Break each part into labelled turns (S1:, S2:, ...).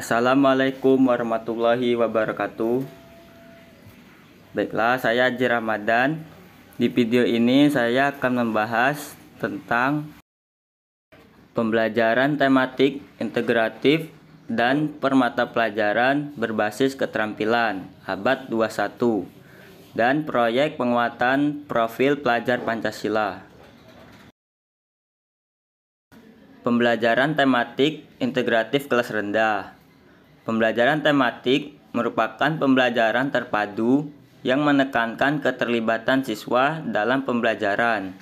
S1: Assalamualaikum warahmatullahi wabarakatuh. Baiklah, saya Haji Ramadan. Di video ini saya akan membahas tentang pembelajaran tematik integratif dan permata pelajaran berbasis keterampilan abad 21 dan proyek penguatan profil pelajar Pancasila. Pembelajaran tematik integratif kelas rendah. Pembelajaran tematik merupakan pembelajaran terpadu yang menekankan keterlibatan siswa dalam pembelajaran.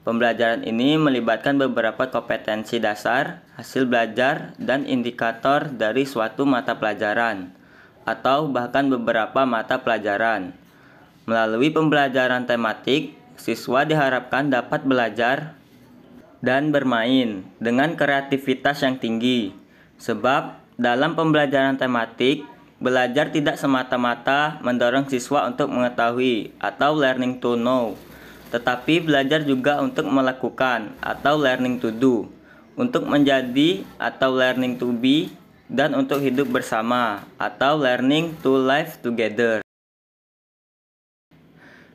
S1: Pembelajaran ini melibatkan beberapa kompetensi dasar, hasil belajar, dan indikator dari suatu mata pelajaran, atau bahkan beberapa mata pelajaran. Melalui pembelajaran tematik, siswa diharapkan dapat belajar dan bermain dengan kreativitas yang tinggi. Sebab dalam pembelajaran tematik, belajar tidak semata-mata mendorong siswa untuk mengetahui atau learning to know, tetapi belajar juga untuk melakukan atau learning to do, untuk menjadi atau learning to be, dan untuk hidup bersama atau learning to live together.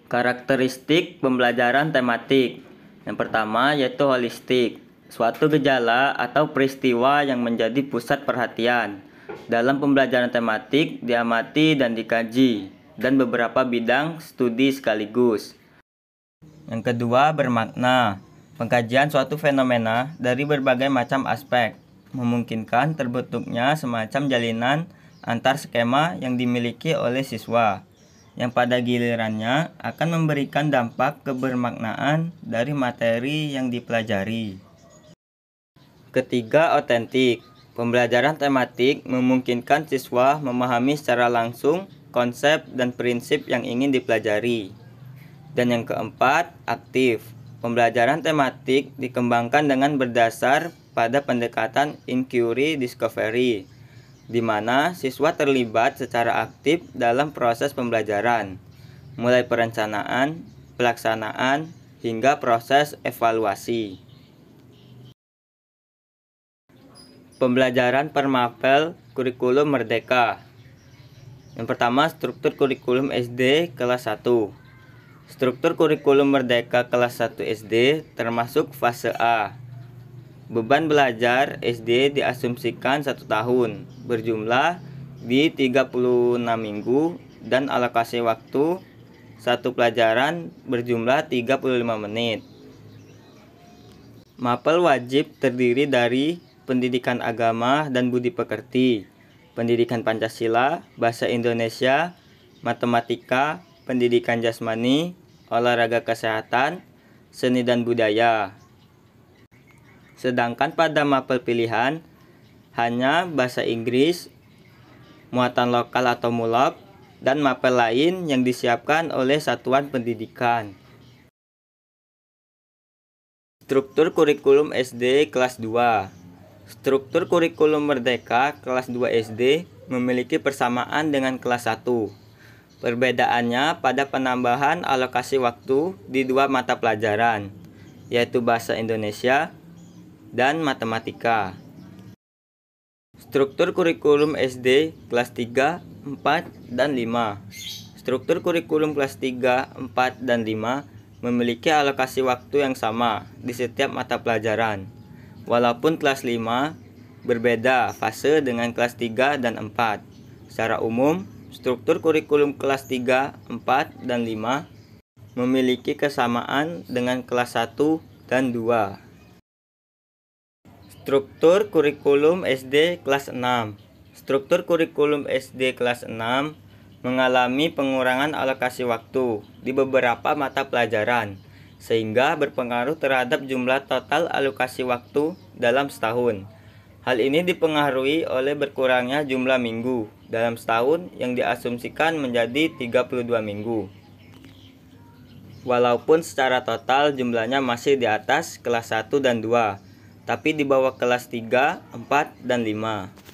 S1: Karakteristik pembelajaran tematik. Yang pertama yaitu holistik, suatu gejala atau peristiwa yang menjadi pusat perhatian. Dalam pembelajaran tematik diamati dan dikaji, dan beberapa bidang studi sekaligus. Yang kedua bermakna, pengkajian suatu fenomena dari berbagai macam aspek, memungkinkan terbentuknya semacam jalinan antar skema yang dimiliki oleh siswa, yang pada gilirannya akan memberikan dampak kebermaknaan dari materi yang dipelajari. Ketiga, otentik. Pembelajaran tematik memungkinkan siswa memahami secara langsung konsep dan prinsip yang ingin dipelajari. Dan yang keempat, aktif. Pembelajaran tematik dikembangkan dengan berdasar pada pendekatan inquiry discovery, di mana siswa terlibat secara aktif dalam proses pembelajaran, mulai perencanaan, pelaksanaan, hingga proses evaluasi. Pembelajaran permapel kurikulum merdeka. Yang pertama, struktur kurikulum SD kelas 1. Struktur kurikulum merdeka kelas 1 SD termasuk fase A. Beban belajar SD diasumsikan 1 tahun, berjumlah di 36 minggu, dan alokasi waktu satu pelajaran berjumlah 35 menit. Mapel wajib terdiri dari pendidikan agama dan budi pekerti, pendidikan Pancasila, bahasa Indonesia, matematika, pendidikan jasmani, olahraga kesehatan, seni dan budaya. Sedangkan pada mapel pilihan hanya bahasa Inggris, muatan lokal atau mulok, dan mapel lain yang disiapkan oleh satuan pendidikan. Struktur kurikulum SD kelas 2. Struktur kurikulum merdeka kelas 2 SD memiliki persamaan dengan kelas 1. Perbedaannya pada penambahan alokasi waktu di dua mata pelajaran, yaitu bahasa Indonesia dan matematika. Struktur kurikulum SD kelas 3, 4, dan 5. Struktur kurikulum kelas 3, 4, dan 5 memiliki alokasi waktu yang sama di setiap mata pelajaran, walaupun kelas 5 berbeda fase dengan kelas 3 dan 4. Secara umum, struktur kurikulum kelas 3, 4, dan 5 memiliki kesamaan dengan kelas 1 dan 2. Struktur kurikulum SD kelas 6. Struktur kurikulum SD kelas 6 mengalami pengurangan alokasi waktu di beberapa mata pelajaran, sehingga berpengaruh terhadap jumlah total alokasi waktu dalam setahun. Hal ini dipengaruhi oleh berkurangnya jumlah minggu dalam setahun yang diasumsikan menjadi 32 minggu. Walaupun secara total jumlahnya masih di atas kelas 1 dan 2, tapi di bawah kelas 3, 4, dan 5.